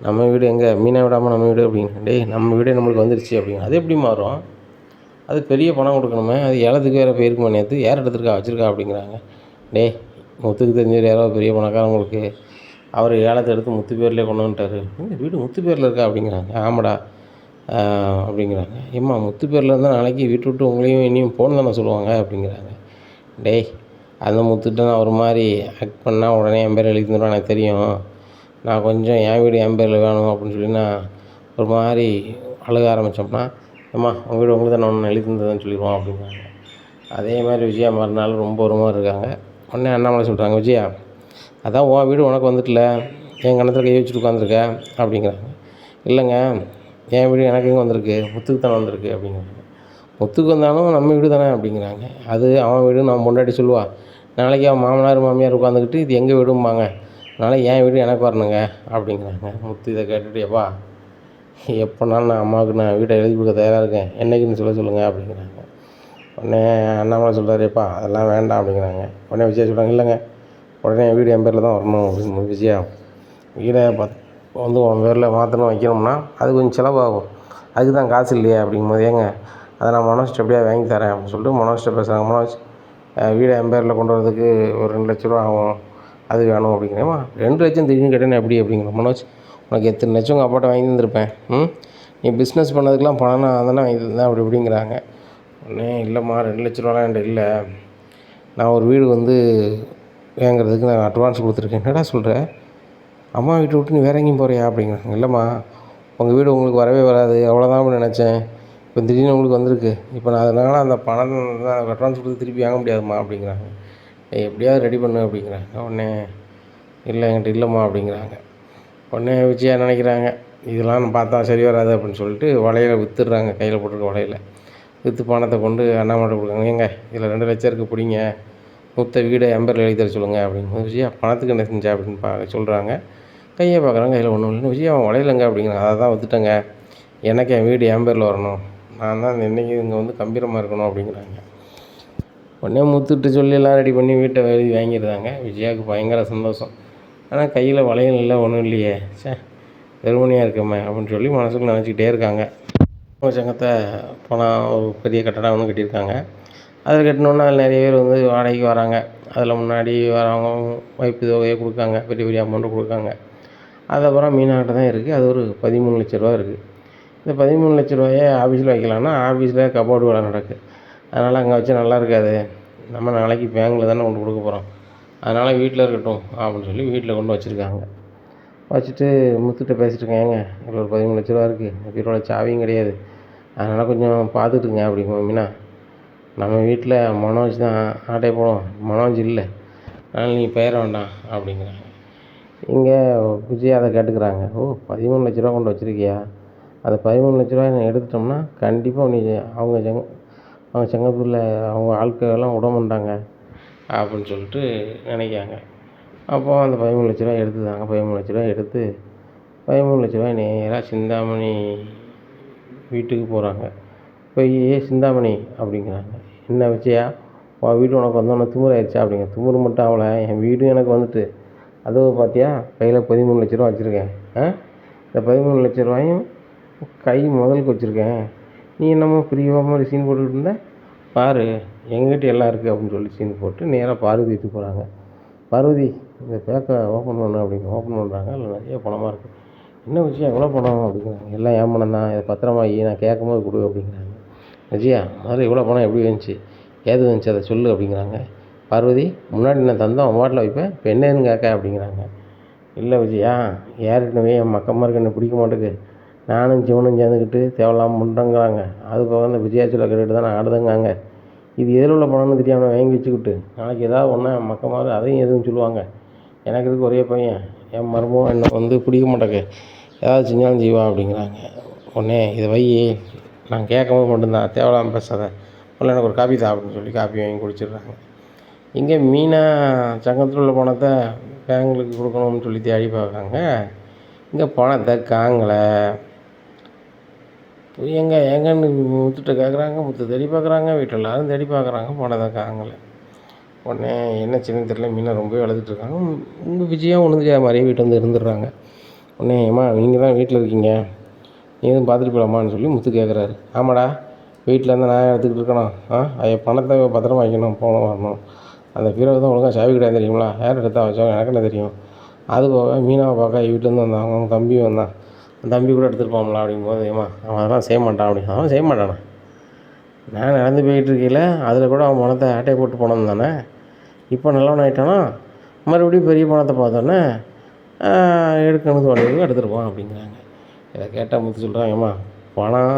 நம்ம வீடு எங்கே, மீனா விடாமல் நம்ம வீடு அப்படிங்கிற. டேய் நம்ம வீடே நம்மளுக்கு வந்துருச்சு அப்படிங்க. அது எப்படி மாறும், அது பெரிய பணம் கொடுக்கணுமே, அது ஏலத்துக்கு வேறு போயிருக்குமா, நேற்று யார் எடுத்துருக்கா வச்சுருக்கா அப்படிங்கிறாங்க. டேய் முத்துக்கு தெரிஞ்சவர் யாராவது பெரிய பணக்காரங்களுக்கு, அவர் ஏலத்தை எடுத்து முத்து பேர்லேயே கொண்டு வந்துட்டார். வீடு முத்து பேரில் இருக்கா அப்படிங்கிறாங்க. ஆமாடா அப்படிங்கிறாங்க. ஏம்மா முத்து பேரில் இருந்தால் நாளைக்கு வீட்டு விட்டு உங்களையும் என்னையும் போன்னு தானே சொல்லுவாங்க அப்படிங்கிறாங்க. டேய் அந்த முத்துட்ட நான் ஒரு மாதிரி ஆக்ட் பண்ணால் உடனே என் பேர் எழுதி தந்துடுவேன், எனக்கு தெரியும், நான் கொஞ்சம் என் வீடு என் பேரில் வேணும் அப்படின்னு சொல்லி நான் ஒரு மாதிரி அழுக ஆரம்பித்தோம்னா, ஏம்மா உங்கள் வீடு உங்களுக்கு தானே ஒன்று எழுதி தந்ததுன்னு சொல்லிடுவோம் அப்படிங்கிறாங்க. அதே மாதிரி விஜயா மறுநாள் ரொம்ப ஒரு மாதிரி இருக்காங்க. உடனே அண்ணாமலை சொல்கிறாங்க, விஜயா அதான் உன் வீடு உனக்கு வந்துட்டுல, என் கணத்தில் கை வச்சுட்டு உட்காந்துருக்க அப்படிங்கிறாங்க. இல்லைங்க என் வீடு எனக்கு எங்கே வந்திருக்கு, முத்துக்கு தானே வந்திருக்கு அப்படிங்கிறாங்க. முத்துக்கு வந்தாலும் நம்ம வீடு தானே அப்படிங்கிறாங்க. அது அவன் வீடு நம்ம பொண்டாட்டி சொல்லுவா, நாளைக்கு அவன் மாமனார் மாமியார் உட்காந்துக்கிட்டு இது எங்கள் வீடும்பாங்க, அதனால் என் வீடு எனக்கு வரணுங்க அப்படிங்கிறாங்க. முத்து இதை கேட்டுட்டு, எப்பா எப்போனாலும் நான் அம்மாவுக்கு நான் வீட்டை எழுதி கொடுக்க தயாராக இருக்கேன், என்றைக்குன்னு சொல்லுங்கள் அப்படிங்கிறாங்க. உடனே அண்ணாமலை சொல்கிறாரு, எப்பா அதெல்லாம் வேண்டாம் அப்படிங்கிறாங்க. உடனே விஜயா சொல்கிறாங்க, இல்லைங்க உடனே என் வீடு என் பேரில் தான் வரணும் அப்படின்னு. விஜயா வீடை வந்து உன் பேரில் மாற்றணும் வைக்கணும்னா அது கொஞ்சம் செலவாகும், அதுக்கு தான் காசு இல்லையா அப்படிங்கும்போது, ஏங்க அதை நான் மனோஜ்கிட்ட எப்படியா வாங்கி தரேன் அப்படின்னு சொல்லிட்டு மனோஜ்கிட்ட பேசுகிறாங்க. மனோஜ் வீடை என் பேரில் கொண்டு வரதுக்கு ஒரு 2 லட்ச ரூபா ஆகும், அது வேணும் அப்படிங்கிறேம்மா. 2 லட்சம் திடீர்னு கேட்டேன்னு எப்படி அப்படிங்கிற. மனோஜ் உனக்கு எத்தனை லட்சம் உங்கள் அப்பாட்ட வாங்கி தந்திருப்பேன், நீ பிஸ்னஸ் பண்ணதுக்கெலாம் பணம்னா அதெல்லாம் வாங்கி தந்தேன் அப்படி இப்படிங்கிறாங்க. உடனே இல்லைம்மா 2 லட்ச ரூபாலாம் என்கிட்ட இல்லை, நான் ஒரு வீடு வந்து வாங்குறதுக்கு நான் அட்வான்ஸ் கொடுத்துருக்கேன். என்னடா சொல்கிற, அம்மா வீட்டை விட்டு நீ வேற எங்கேயும் போகிறியா அப்படிங்கிறாங்க. இல்லைம்மா உங்கள் வீடு உங்களுக்கு வரவே வராது அவ்வளோதான் நினச்சேன், இப்போ திடீர்னு உங்களுக்கு வந்திருக்கு, இப்போ நான் அதனால் அந்த பணம் தான் அட்வான்ஸ் கொடுத்து திருப்பி வாங்க முடியாதும்மா அப்படிங்கிறாங்க. எப்படியாவது ரெடி பண்ணு அப்படிங்கிறாங்க. உடனே இல்லை என்கிட்ட இல்லைம்மா அப்படிங்கிறாங்க. உடனே விஜயா நினைக்கிறாங்க, இதெல்லாம் பார்த்தா சரி வராது அப்படின்னு சொல்லிட்டு வலையில் விற்றுடுறாங்க, கையில் போட்டிருக்க வலையில் விற்று பணத்தை கொண்டு அண்ணாமலை கொடுக்காங்க. ஏங்க இதில் 2 லட்சம் இருக்குது பிடிங்க, மொத்த வீடை என் பேரில் எழுதி தர சொல்லுங்கள் அப்படின்னு. விஜயா பணத்துக்கு என்ன செஞ்சா அப்படின்னு சொல்கிறாங்க. கையை பார்க்குறாங்க, கையில் ஒன்றும் இல்லைன்னு. விஜயா அவன் வலையிலங்க அப்படிங்கிறாங்க. அதை தான் விற்றுட்டேங்க, எனக்கு என் வீடு என் பேரில் வரணும், நான் தான் என்றைக்கும் இங்கே வந்து கம்பீரமாக இருக்கணும் அப்படிங்கிறாங்க. உடனே முத்துட்டு சொல்லி எல்லாம் ரெடி பண்ணி வீட்டை எழுதி வாங்கிடுறாங்க. விஜயாவுக்கு பயங்கர சந்தோஷம். ஆனால் கையில் வளையல் இல்லை ஒன்றும் இல்லையே, வெறுமனையாக இருக்கமே அப்படின்னு சொல்லி மனசுக்கு நினச்சிக்கிட்டே இருக்காங்க. சங்கத்தை பணம் ஒரு பெரிய கட்டடம் ஒன்று கட்டியிருக்காங்க. அதில் கட்டினோன்னா அதில் நிறைய பேர் வந்து வாடகைக்கு வராங்க. அதில் முன்னாடி வரவங்க வைப்பு தொகையை கொடுக்காங்க, பெரிய பெரிய அமௌண்ட்டு கொடுக்காங்க. அதுக்கப்புறம் மீனாகிட்ட தான் இருக்குது, அது ஒரு 13 லட்ச ரூபா இருக்குது. இந்த 13 லட்ச ரூபாயை ஆஃபீஸில் வைக்கலான்னா ஆஃபீஸில் கபோர்டு வேலை நடக்குது, அதனால் அங்கே வச்சா நல்லா இருக்காது, நம்ம நாளைக்கு பேங்கில் தானே கொண்டு கொடுக்க போகிறோம், அதனால் வீட்டில் இருக்கட்டும் அப்படின்னு சொல்லி வீட்டில் கொண்டு வச்சுருக்காங்க. வச்சுட்டு முத்துகிட்ட பேசிட்டுருக்கேன், ஏங்க இதில் ஒரு 13 லட்ச ரூபா இருக்குது, பீரோட சாவியும் கிடையாது, அதனால் கொஞ்சம் பார்த்துட்டுங்க அப்படிங்க. மீனா நம்ம வீட்டில் மனோஜ் தான் ஆட்டை போடும், மனோஜ் இல்லை, அதனால் நீ பெயர வேண்டாம் அப்படிங்கிறாங்க. இங்கே விஜயா அதை கேட்டுக்கிறாங்க. ஓ 13 லட்ச ரூபா கொண்டு வச்சுருக்கியா, அந்த 13 லட்ச ரூபாய் நான் எடுத்துட்டோம்னா கண்டிப்பாக நீ அவங்க செங்கப்பூரில் அவங்க ஆட்களெல்லாம் விட மாட்டாங்க அப்படின்னு சொல்லிட்டு நினைக்காங்க. அப்போது அந்த 13 லட்ச ரூபாய் எடுத்துதாங்க. 13 லட்ச ரூபாய் எடுத்து 13 லட்ச ரூபாய் நேராக சிந்தாமணி வீட்டுக்கு போகிறாங்க. போய் சிந்தாமணி அப்படிங்கிறாங்க, என்ன விஜயா உன் வீடு உனக்கு வந்தோன்னே திமிரு ஆயிடுச்சா அப்படிங்க. திமிரு மட்டும் அவளை, என் வீடும் எனக்கு வந்துட்டு, அதுவும் பார்த்தியா கையில் 13 லட்ச ரூபா வச்சுருக்கேன், இந்த 13 லட்ச ரூபாயும் கை முதலுக்கு வச்சுருக்கேன், நீ என்னமோ பிரியமாக மாதிரி சீன் போட்டுக்கிட்டு இருந்த பாரு, எங்கிட்ட எல்லாம் இருக்குது அப்படின்னு சொல்லி சீன் போட்டு நேராக பார்வதி வீட்டுக்கு போகிறாங்க. பார்வதி இந்த பேக்கை ஓப்பன் பண்ணு அப்படின்னு ஓப்பன் பண்ணுறாங்க. இல்லை நிறைய பணமாக இருக்குது. என்ன விஷயம் எவ்வளோ பணம் அப்படிங்கிறாங்க. எல்லாம் ஏன் பணம் தான், இதை பத்திரமா நான் கேட்கும்போது கொடு அப்படிங்கிறாங்க. விஜயா முதல்ல இவ்வளோ பணம் எப்படி வந்துச்சு, ஏது வந்துச்சு அதை சொல்லு அப்படிங்கிறாங்க. பார்வதி முன்னாடி நான் தந்தோம் அவன் பாட்டில் வைப்பேன், இப்போ என்னன்னு கேட்க அப்படிங்கிறாங்க. இல்லை விஜயா, ஏற்கனவே என் மக்கமாருக்கு என்ன பிடிக்க மாட்டேங்குது, நானும் சிவனும் சேர்ந்துக்கிட்டு தேவையில்லாமல் பண்ணுறேங்கிறாங்க. அது போக இந்த விஜயா சொல்ல கேட்டுட்டு தான் நான் ஆடுதேங்காங்க. இது எதில் உள்ள பணம்னு தெரியாமல் வாங்கி வச்சுக்கிட்டு நாளைக்கு ஏதாவது ஒன்றா என் மக்கமாரு அதையும் எதுவும் சொல்லுவாங்க. எனக்கு இதுக்கு ஒரே பையன், என் மருமகன் என்னை வந்து பிடிக்க மாட்டேங்க, ஏதாவது செஞ்சாலும் செய்வா அப்படிங்கிறாங்க. உடனே இதை வை, நான் கேட்கும்போது மட்டும்தான், தேவையில்லாமல் பேசாத, முதல்ல எனக்கு ஒரு காப்பி தான் அப்படின்னு சொல்லி காப்பி வாங்கி குடிச்சிடுறாங்க. இங்கே மீனா சங்கத்தில் உள்ள பணத்தை பேங்குக்கு கொடுக்கணும்னு சொல்லி தேடி பார்க்குறாங்க. இங்கே பணத்தை காங்கலை. எங்கன்னு முத்துட்ட கேட்குறாங்க, முத்து தேடி பார்க்குறாங்க, வீட்டில் எல்லோரும் தேடி பார்க்குறாங்க, பணத்தை காங்கலை. உடனே என்ன சின்ன தெரியல, மீனை ரொம்பவே அழுதுட்டுருக்காங்க. உங்கள் விஜயா ஒன்று தெரியாத மாதிரியே வீட்டு வந்து இருந்துடுறாங்க. உடனே ஏம்மா நீங்கள் தான் வீட்டில் இருக்கீங்க, நீ எதுவும் பார்த்துட்டு போகலாமான்னு சொல்லி முத்து கேட்குறாரு. ஆமாடா, வீட்டில் இருந்து நான் எடுத்துக்கிட்டு இருக்கணும், பணத்தை பத்திரமா வைக்கணும், போகணும் வரணும், அந்த பீரோவை தான் ஒழுங்காக சாவி கிடையாது தெரியுங்களா, யார் எடுத்தா வச்சோம் எனக்கு என்ன தெரியும். அது போக மீனாவை பார்க்க வீட்டிலேருந்து வந்தாங்க, அவங்க தம்பி வந்தான், அந்த தம்பி கூட எடுத்துகிட்டு போகலாம் அப்படிங்கும்போது, ஏம்மா அவன் அதெல்லாம் செய்ய மாட்டான் அப்படின்னு. அவன் செய்ய மாட்டானா, நான் நடந்து போய்கிட்டு இருக்கையில் அதில் கூட அவன் பணத்தை ஆட்டையை போட்டு போனோம் தானே, இப்போ நல்லவன் ஆகிட்டானா, மறுபடியும் பெரிய பணத்தை பார்த்தோன்னே எடுக்கணும்னு தோணுது எடுத்துகிட்டு அப்படிங்கிறாங்க. இதை கேட்டால் முத்து சொல்கிறாங்க, ஏம்மா பணம்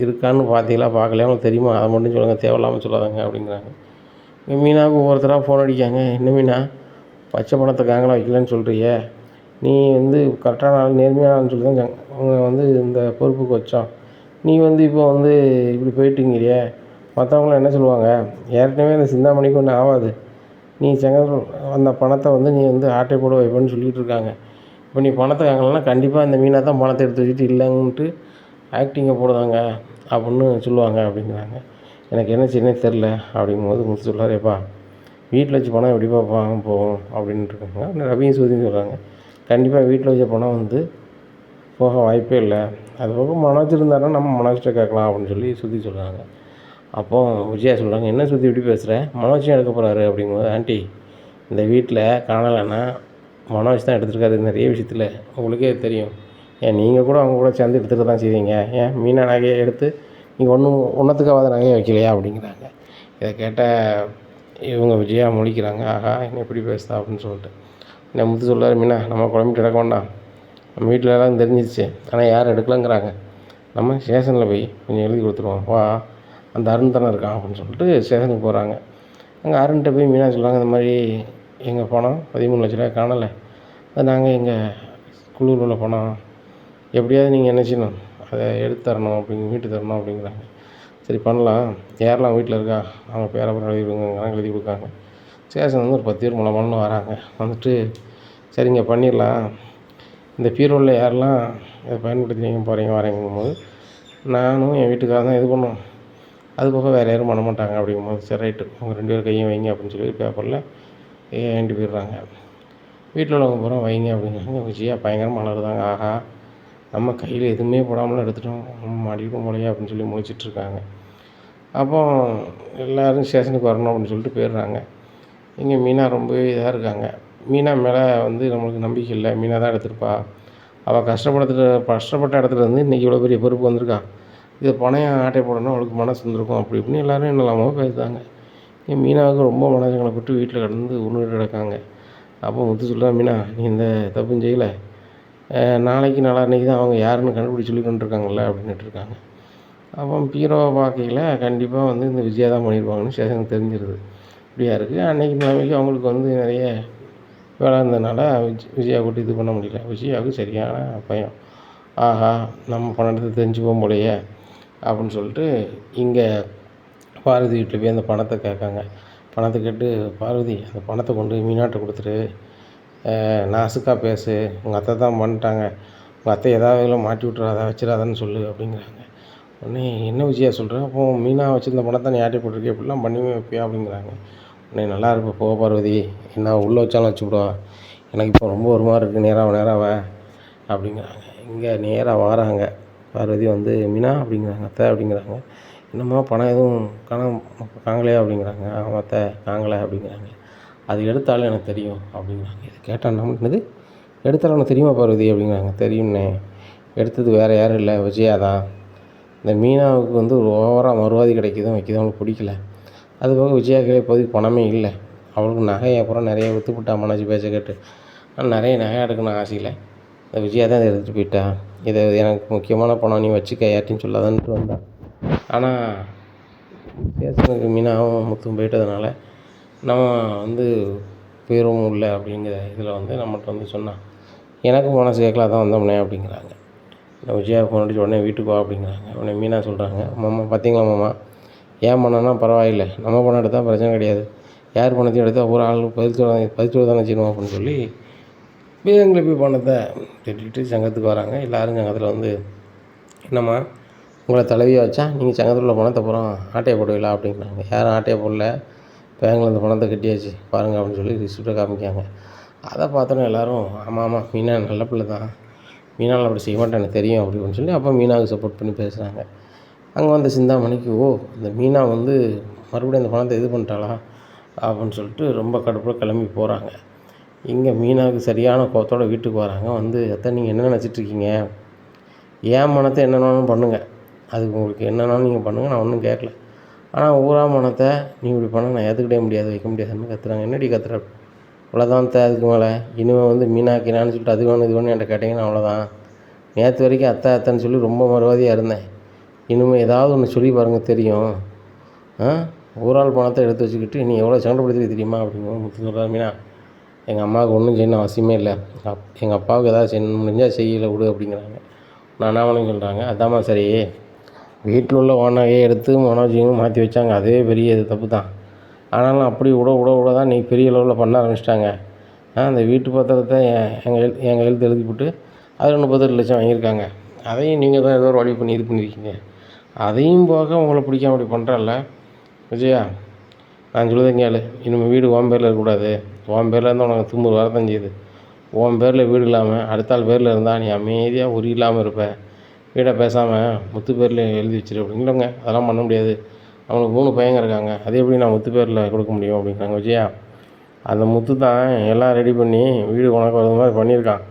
இருக்கான்னு பார்த்தீங்களா பார்க்கலையா உங்களுக்கு தெரியுமா, அதை மட்டும் சொல்லுங்கள், தேவையில்லாமல் சொல்லாதாங்க அப்படிங்கிறாங்க. மீனாவுக்கு ஒவ்வொருத்தராக ஃபோன் அடிக்காங்க. என்ன மீனா, பச்சை பணத்தை காங்கலாம் வைக்கலன்னு சொல்கிறியே, நீ வந்து கரெக்டான ஆள் நேர்மையான ஆள்னு சொல்லி தான் அவங்க வந்து இந்த பொறுப்புக்கு வச்சோம், நீ வந்து இப்போ வந்து இப்படி போயிட்டுங்கிறியே, மற்றவங்களாம் என்ன சொல்லுவாங்க, ஏற்கனவே அந்த சிந்தாமணிக்கு ஒன்றும் ஆகாது, நீ சங்கத்தில் அந்த பணத்தை வந்து நீ வந்து ஆட்டை போட வைப்பேன்னு சொல்லிகிட்டு இருக்காங்க, இப்போ நீ பணத்தை காங்கலன்னா கண்டிப்பாக இந்த மீனாக தான் பணத்தை எடுத்து வச்சுட்டு இல்லைன்ட்டு ஆக்டிங்கை போடுதாங்க அப்படின்னு சொல்லுவாங்க அப்படிங்கிறாங்க. எனக்கு என்ன செய்யனே தெரில அப்படிங்கும்போது முத்து சொல்கிறார், ஏப்பா வீட்டில் வச்ச பணம் எப்படிப்பா போகும் அப்படின்ட்டு இருக்காங்க. ரவியும் சுதியும் சொல்கிறாங்க, கண்டிப்பாக வீட்டில் வச்ச பணம் வந்து போக வாய்ப்பே இல்லை, அது போக மனோஜ் இருந்தாருன்னா நம்ம மனோஜ்கிட்ட கேட்கலாம் அப்படின்னு சொல்லி சுற்றி சொல்கிறாங்க. அப்போது விஜயா சொல்கிறாங்க, என்ன சுற்றி இப்படி பேசுகிற, மனோஜையும் எடுக்க போகிறாரு அப்படிங்கும்போது, ஆண்டி இந்த வீட்டில் காணலைன்னா மனோஜ் தான் எடுத்துருக்காரு நிறைய விஷயத்தில், உங்களுக்கே தெரியும், ஏன் நீங்கள் கூட அவங்க கூட சேர்ந்து எடுத்துகிட்டு தான் செய்வீங்க, ஏன் மீனா நகையை எடுத்து நீங்கள் ஒன்றுத்துக்காவது நகையை வைக்கலையா அப்படிங்கிறாங்க. இதை கேட்ட இவங்க விஜயா முழிக்கிறாங்க, ஆகா என்ன எப்படி பேசுதா அப்படின்னு சொல்லிட்டு. என்ன முத்து சொல்கிறார், மீனா நம்ம குழம்பிட்டு கிடக்க வேண்டாம், நம்ம வீட்டில் எல்லாம் தெரிஞ்சிருச்சு, ஆனால் யாரும் எடுக்கலங்கிறாங்க, நம்ம ஸ்டேஷனில் போய் கொஞ்சம் எழுதி கொடுத்துருவோம் வா, அந்த அருண் தானே இருக்கான் அப்படின்னு சொல்லிட்டு ஸ்டேஷனுக்கு போகிறாங்க. அங்கே அருண்கிட்ட போய் மீனா சொல்கிறாங்க, இந்த மாதிரி எங்கள் பணம் 13 லட்ச ரூபாய் காணலை, அது நாங்கள் எங்கள் குழுவில் உள்ள பணம், எப்படியாவது நீங்கள் என்ன செய்யணும், அதை எடுத்து தரணும் மீட்டு தரணும் அப்படிங்கிறாங்க. சரி பண்ணலாம், யாரெல்லாம் வீட்டில் இருக்கா அவங்க பேரப்புறம் எழுதி கொடுங்க எழுதி கொடுக்காங்க. ஸ்டேஷன் வந்து ஒரு 10 பேர் மூலமானு வராங்க. வந்துட்டு சரிங்க பண்ணிடலாம், இந்த பீரோவில் யாரெல்லாம் இதை பயன்படுத்தி போகிறீங்க வரீங்கும்போது நானும் என் வீட்டுக்காக தான் இது பண்ணுவோம், அது போக வேறு யாரும் பண்ண மாட்டாங்க அப்படிங்கும்போது, சரி ரைட்டு உங்கள் 2 பேர் கையும் வைங்க அப்படின்னு சொல்லி பேப்பரில் ஏன்ட்டு போயிடுறாங்க. வீட்டில் உள்ளவங்க பூரா வைங்க அப்படிங்கிறாங்க. விஜயா பயங்கரமாக அலறுதாங்க, ஆஹா நம்ம கையில் எதுவுமே போடாமலாம் எடுத்துட்டோம், மாட்டிக்கிட்டோம் போலையே அப்படின்னு சொல்லி முழிச்சிட்ருக்காங்க. அப்போ எல்லோரும் ஸ்டேஷனுக்கு வரணும் அப்படின்னு சொல்லிட்டு போயிடுறாங்க. இங்கே மீனா ரொம்பவே இதாக இருக்காங்க. மீனா மேலே வந்து நம்மளுக்கு நம்பிக்கை இல்லை, மீனா தான் எடுத்திருப்பா, அவள் கஷ்டப்பட்ட இடத்துல இருந்து இன்றைக்கி இவ்வளோ பெரிய பொறுப்பு வந்திருக்கா, இதை பணையம் ஆட்டை போடணும் அவளுக்கு மனசு வந்திருக்கும் அப்படி இப்படின்னு எல்லோரும் என்னலாமோ பேசுகிறாங்க. மீனாவுக்கு ரொம்ப மனசங்களை போட்டு வீட்டில் கடந்து உருண்டு கிடக்காங்க. அப்போ முத்து சொல்கிறா, மீனா நீ இந்த தப்பும் செய்யலை, நாளைக்கு நாளான்னைக்கு தான் அவங்க யாருன்னு கண்டுபிடிச்சி சொல்லி கொண்டுருக்காங்கல்ல அப்படின்ட்டு இருக்காங்க. அப்போ பீரோவை பார்க்கையில் கண்டிப்பாக வந்து இந்த விஜயா தான் பண்ணியிருப்பாங்கன்னு ஸ்டேஷனுக்கு தெரிஞ்சிருது. இப்படியா இருக்குது, அன்றைக்கி நிலைமைக்கு அவங்களுக்கு வந்து நிறைய வேலை இருந்ததுனால விஜயா கூட்டி இது பண்ண முடியல. விஜயாவுக்கு சரியான பயம், ஆஹா நம்ம பணத்தை தெரிஞ்சு போகும் போலையே அப்படின்னு சொல்லிட்டு இங்கே பார்வதி வீட்டில் போய் அந்த பணத்தை கேட்காங்க. பணத்தை கேட்டு, பார்வதி அந்த பணத்தை கொண்டு மீனாட்ட கொடுத்துரு, நாசுக்காக பேசு, உங்கள் அத்தை தான் பண்ணிட்டாங்க, உங்கள் அத்தை ஏதாவது மாட்டி விட்றாத வச்சிடாதான்னு சொல்லு அப்படிங்கிறாங்க. உடனே என்ன விஜயா சொல்கிறேன், அப்போ மீனா வச்சுருந்த பணத்தை நீ ஆட்டி போட்டிருக்கே இப்படிலாம் பண்ணி வைப்பியா அப்படிங்கிறாங்க. உடனே நல்லா இருப்ப போக பார்வதி, என்ன உள்ளே வச்சாலும் வச்சுவிடுவா, எனக்கு இப்போ ரொம்ப ஒரு மாதிரி இருக்குது, நேராக அப்படிங்கிறாங்க. இங்கே நேராக வராங்க. பார்வதி வந்து மீனா அப்படிங்கிறாங்க. அத்தை அப்படிங்கிறாங்க. என்னம்மா பணம் எதுவும் காங்கலையா அப்படிங்கிறாங்க. ஆமாம் அத்தை காங்கலை அப்படிங்கிறாங்க. அது எடுத்தாலும் எனக்கு தெரியும் அப்படிங்கிறாங்க. இதை கேட்டால் என்னது, எடுத்தாலும் எனக்கு தெரியுமா பார்வதி அப்படிங்கிறாங்க. தெரியும்னே, எடுத்தது வேறு யாரும் இல்லை, விஜயா தான். இந்த மீனாவுக்கு வந்து ஒரு ஓவராக மறுவாதி கிடைக்குதும் வைக்கிதும் அவங்களுக்கு பிடிக்கல, அதுபோக விஜயாவுக்கு இப்போதைக்கு பணமே இல்லை, அவளுக்கு நகையை அப்புறம் நிறைய விற்றுப்புட்டா மனோஜ் பேச்சை கேட்டு. ஆனால் நிறைய நகை எடுக்கணும் ஆசையில் இந்த விஜயா தான் இதை எடுத்துகிட்டு போயிட்டா. இதை எனக்கு முக்கியமான பணம், நீ வச்சுக்க, யார்ட்டையும் சொல்லாதான்ட்டு வந்தான். ஆனால் பேசுனதுக்கு மீனாவும் முத்தும் போயிட்டதுனால நம்ம வந்து போயிடவும் இல்லை அப்படிங்கிற இதில் வந்து நம்மகிட்ட வந்து சொன்னான். எனக்கும் மனசு கேட்கல, அதான் வந்தோம்னே அப்படிங்கிறாங்க. இந்த விஜயா ஃபோன் அடிச்சு உடனே வீட்டுக்கு வா அப்படிங்கிறாங்க. உடனே மீனா சொல்கிறாங்க, மாமா பார்த்தீங்களா மாமா, ஏன் பணம்னா பரவாயில்லை, நம்ம பணம் எடுத்தால் பிரச்சனை கிடையாது, யார் பணத்தையும் எடுத்தால் ஒரு ஆள் பதிச்சு தானே செய்யணும் அப்படின்னு சொல்லி பேங்கில் போய் பணத்தை திட்டிட்டு சங்கத்துக்கு வராங்க. எல்லோரும் சங்கத்தில் வந்து, என்னம்மா உங்களை தலைவியை வச்சா நீங்கள் சங்கத்தில் உள்ள பணத்தை பூரா ஆட்டையை போடுவீங்களா அப்படிங்கிறாங்க. யாரும் ஆட்டையை போடல, பேங்கில் இந்த பணத்தை கட்டியாச்சு பாருங்கள் அப்படின்னு சொல்லி ரிசிப்டை காமிக்காங்க. அதை பார்த்தோன்னே எல்லோரும் ஆமாம் ஆமாம் மீனா நல்ல பிள்ளை தான், மீனாவில் அப்படி செய்ய மாட்டேன் எனக்கு தெரியும் அப்படின்னு சொல்லி அப்போ மீனாவுக்கு சப்போர்ட் பண்ணி பேசுகிறாங்க. அங்கே வந்த சிந்தாமணிக்கு இந்த மீனா வந்து மறுபடியும் அந்த பணத்தை இது பண்ணிட்டாளா அப்படின்னு சொல்லிட்டு ரொம்ப கடுப்பில் கிளம்பி போகிறாங்க. இங்கே மீனாவுக்கு சரியான கோவத்தோட வீட்டுக்கு வராங்க. வந்து அத்தை நீங்கள் என்ன நினச்சிட்ருக்கீங்க, ஏன் மனத்தை என்னென்னாலும் பண்ணுங்கள், அதுக்கு உங்களுக்கு என்னென்னாலும் நீங்கள் பண்ணுங்கள், நான் ஒன்றும் கேட்கல, ஆனால் ஊரா மனத்தை நீ இப்படி பண்ண நான் ஏற்றுக்கிட்டே முடியாது, வைக்க முடியாதுன்னு கத்துறாங்க. என்னடி கத்துற, அவ்வளோதான் அத்தை, அதுக்கு மேலே இனிமேல் வந்து மீனாக்கினான்னு சொல்லிட்டு அது வேணும் இது வேணும் என்கிட்ட கேட்டிங்கன்னா அவ்வளோதான். நேற்று வரைக்கும் அத்தை அத்தைன்னு சொல்லி ரொம்ப மறுவாதியாக இருந்தேன், இனிமேல் ஏதாவது ஒன்று சொல்லி பாருங்கள் தெரியும், ஊரால் பணத்தை எடுத்து வச்சுக்கிட்டு நீ எவ்வளோ சண்டைப்படுத்தி தெரியுமா அப்படிங்கும் முத்து சொல்கிறார். மீனா எங்கள் அம்மாவுக்கு ஒன்றும் செய்யணும் அவசியமே இல்லை, எங்கள் அப்பாவுக்கு ஏதாவது செய்யணும் முடிஞ்சால் செய்யலை விடு அப்படிங்கிறாங்க. நான் அண்ணாமலையும் சொல்கிறாங்க, அதாம்மா சரி, வீட்டில் உள்ள ஓனகையே எடுத்து மனோஜையும் மாற்றி வச்சாங்க, அதுவே பெரிய இது தப்பு தான், ஆனாலும் அப்படி விட தான் நீ பெரிய லெவலில் பண்ண ஆரம்பிச்சிட்டாங்க. அந்த வீட்டு பத்திரத்தை எங்கள் எழுத்து எழுதி போட்டு அதில் 32 லட்சம் வாங்கியிருக்காங்க, அதையும் நீங்கள் தான் ஏதோ ஒரு வழி பண்ணி இது பண்ணியிருக்கீங்க, அதையும் போக உங்களை பிடிக்காம அப்படி பண்ணுறல்ல விஜயா, நான் சொல்லுதேன் கேளு, இனிமேல் வீடு உன் பேரில் இருக்கக்கூடாது, உன் பேரில் இருந்தால் உனக்கு தும்பு வரதான் செய்யுது, உன் பேரில் வீடு இல்லாமல் அடுத்த ஆள் பேரில் இருந்தால் நீ அமைதியாக உரி இல்லாமல் இருப்ப, வீடை பேசாமல் முத்து பேரில் எழுதி வச்சிரு அப்படிங்களங்க. அதெல்லாம் பண்ண முடியாது, அவனுக்கு 3 பையங்க இருக்காங்க, அது எப்படி நான் முத்து பேரில் கொடுக்க முடியும் அப்படிங்கிறாங்க. விஜயா அந்த முத்து தான் எல்லாம் ரெடி பண்ணி வீடு உனக்கு வர மாதிரி பண்ணியிருக்கான்,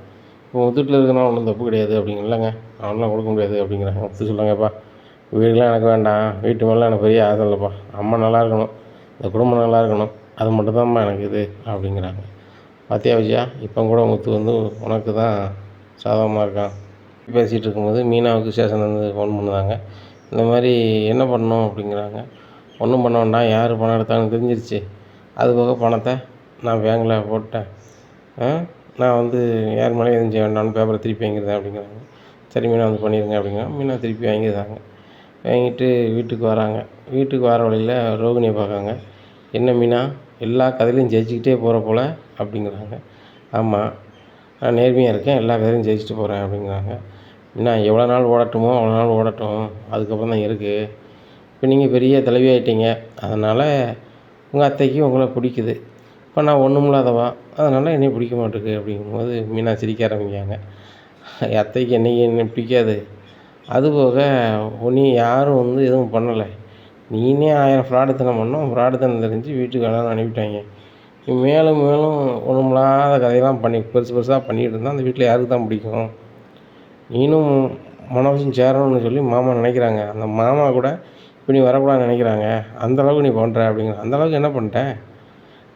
இப்போ முத்துட்டில் இருக்குன்னா ஒன்றும் தப்பு கிடையாது அப்படிங்கலங்க, அவனெலாம் கொடுக்க முடியாது அப்படிங்கிறாங்க. முத்து சொல்லுங்கப்பா, வீடுலாம் எனக்கு வேண்டாம், வீட்டு மேலே எனக்கு பெரிய ஆசை இல்லைப்பா, அம்மா நல்லா இருக்கணும், இந்த குடும்பம் நல்லா இருக்கணும், அது மட்டும்தான்ப்பா எனக்கு இது அப்படிங்கிறாங்க. பார்த்தியா விஜயா, இப்போ கூட முத்து வந்து உனக்கு தான் சாதகமாக இருக்கான். பேசிகிட்டு இருக்கும்போது மீனாவுக்கு ஸ்டேஷன்லேருந்து ஃபோன் பண்ணுறாங்க. இந்த மாதிரி என்ன பண்ணணும் அப்படிங்கிறாங்க. ஒன்றும் பண்ண வேண்டாம், யார் பணம் எடுத்தாங்கன்னு தெரிஞ்சிருச்சு, அது போக பணத்தை நான் பேங்கில் போட்டேன், நான் வந்து யார் மேலே எதுவும் செய்ய வேண்டாம்னு பேப்பரை திருப்பி வாங்கிடுறேன் அப்படிங்கிறாங்க. சரி மீனா வந்து பண்ணிடுங்க அப்படிங்கிறாங்க. மீனா திருப்பி வாங்கிடுறாங்க. வாங்கிட்டு வீட்டுக்கு வராங்க. வீட்டுக்கு வர வழியில் ரோகிணியை பார்க்காங்க. என்ன மீனா எல்லா கதையிலையும் ஜெயிச்சுக்கிட்டே போகிற போல் அப்படிங்கிறாங்க. ஆமாம், நான் நேர்மையாக இருக்கேன், எல்லா கதையிலையும் ஜெயிச்சுட்டு போகிறேன் அப்படிங்கிறாங்க. மீனா எவ்வளோ நாள் ஓடட்டுமோ அவ்வளோ நாள் ஓடட்டும், அதுக்கப்புறம் தான் இருக்குது, இப்போ நீங்கள் பெரிய தலைவி ஆகிட்டீங்க, அதனால் உங்கள் அத்தைக்கு உங்களை பிடிக்குது, இப்போ நான் ஒன்றுமில்லாதவா, அதனால் என்னை பிடிக்க மாட்டேங்குது அப்படிங்கும்போது மீனா சிரிக்க ஆரம்பிக்காங்க. அத்தைக்கு என்ன பிடிக்காது, அதுபோக நீ யாரும் வந்து எதுவும் பண்ணலை, நீனே 1000 ஃப்ராடுத்தனம் பண்ணோம், ஃப்ராடுத்தனம் தெரிஞ்சு வீட்டுக்கு வேணாம்னு அனுப்பிட்டாங்க, நீ மேலும் மேலும் ஒன்றுமில்லாத கதையெல்லாம் பண்ணி பெருசு பெருசாக பண்ணிகிட்டு இருந்தால் அந்த வீட்டில் யாருக்கு தான் பிடிக்கும், நீனும் மனோஜும் சேரணும்னு சொல்லி மாமா நினைக்கிறாங்க, அந்த மாமா கூட இப்போ நீ வரக்கூடாதுன்னு நினைக்கிறாங்க, அந்தளவுக்கு நீ பண்ணுற அப்படிங்கிற. அந்தளவுக்கு என்ன பண்ணிட்டேன்,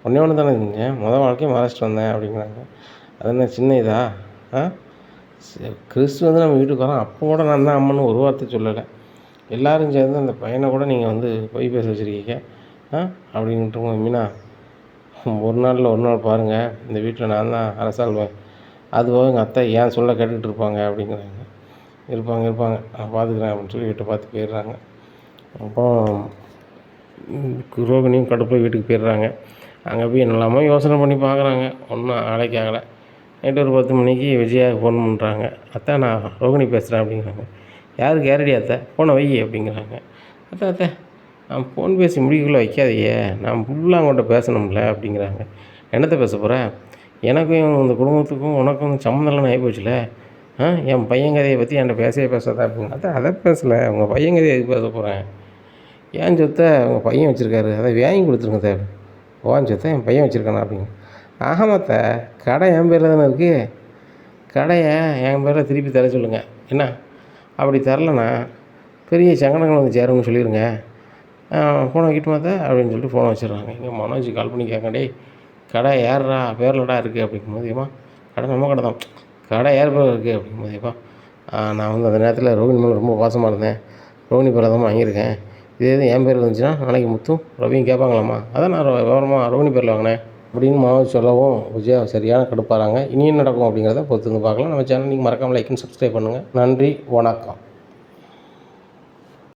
ஒன்று தானே செஞ்சேன், வாழ்க்கையும் மறைச்சிட்டு வந்தேன் அப்படிங்கிறாங்க. அது என்ன சின்ன இதா, கிறிஸ்து வந்து நம்ம வீட்டுக்கு வரோம், அப்போ கூட நான் தான் அம்மன்னு ஒரு வார்த்தை சொல்லலை, எல்லோரும் சேர்ந்து அந்த பையனை கூட நீங்கள் வந்து பொய் பேச வச்சுருக்கீங்க அப்படின்ட்டு. மீனா ஒரு நாள் பாருங்கள், இந்த வீட்டில் நான் தான் அரசாள்வேன், அதுபோக எங்கள் அத்தை ஏன் சொல்ல கேட்டுக்கிட்டு இருப்பாங்க அப்படிங்கிறாங்க. இருப்பாங்க நான் பார்த்துக்கிறேன் அப்படின்னு சொல்லி வீட்டை பார்த்து போயிடுறாங்க. அப்போ ரோகிணியும் கடுப்பில் வீட்டுக்கு போயிடுறாங்க. அங்கே போய் என்னெல்லாமோ யோசனை பண்ணி பார்க்குறாங்க, ஒன்றும் வேலைக்கு ஆகலை. நைட்டு ஒரு 10 மணிக்கு விஜயாவுக்கு ஃபோன் பண்ணுறாங்க. அத்தை நான் ரோகிணி பேசுகிறேன் அப்படிங்கிறாங்க. யாருக்கு, யாரடி அத்தை, ஃபோனை வை அப்படிங்கிறாங்க. அத்தை நான் ஃபோன் பேசி முடிக்கக்குள்ளே வைக்காதையே, நான் ஃபுல்லாக அவங்கள்ட்ட பேசணும்ல அப்படிங்கிறாங்க. என்னத்தை பேச போகிறேன், எனக்கும் இந்த குடும்பத்துக்கும் உனக்கும் சம்மந்தம் இல்லைன்னு ஆகிப்போச்சுல, என் பையன் கதையை பற்றி என்கிட்ட பேசாதா அப்படிங்க. அதை பேசலை, உங்கள் பையன் கதையை எதுக்கு பேச போகிறேன், ஏன் சொத்தை உங்கள் பையன் வச்சுருக்காரு, அதை வாங்கி கொடுத்துருங்க தேவை, ஓன் சொத்தை என் பையன் வச்சுருக்கானா அப்படிங்க. ஆகாமத்த கடை என் பேரில் தானே இருக்குது, கடையை என் பேரில் திருப்பி தர சொல்லுங்கள், என்ன அப்படி தரலைன்னா பெரிய சங்கடங்கள் வந்து சேரும்னு சொல்லிடுங்க, ஃபோனை வைக்கட்டுமா அத்தை அப்படின்னு சொல்லிட்டு ஃபோனை வச்சிடுறாங்க. எங்கள் மனோஜ் கால் பண்ணி கேட்க, டேய் கடை யார்ரா பேர்லடா இருக்குது அப்படிங்கும்போது, ஏம்மா கடை நம்ம கடை தான். கடை யார் பேர் இருக்குது அப்படிங்கும்போது, ஏப்பா நான் வந்து அந்த நேரத்தில் ரோகிணி மேலே ரொம்ப பாசமாக இருந்தேன், ரோகிணி பேரை தான் வாங்கியிருக்கேன், இதே இது என் பேர் இருந்துச்சுன்னா நாளைக்கு முத்தும் ரவியும் கேட்பாங்களாம்மா, அதான் நான் விவரமாக ரோகிணி பேரில் வாங்கினேன் அப்படின்னு மனோஜ் சொல்லவும் விஜயா சரியான கடுப்பாகிறாங்க. இனியும் நடக்கும் அப்படிங்கிறத பொறுத்து வந்து பார்க்கலாம். நம்ம சேனல் நீங்கள் மறக்காமல் லைக் அண்ட் சப்ஸ்கிரைப் பண்ணுங்கள். நன்றி, வணக்கம்.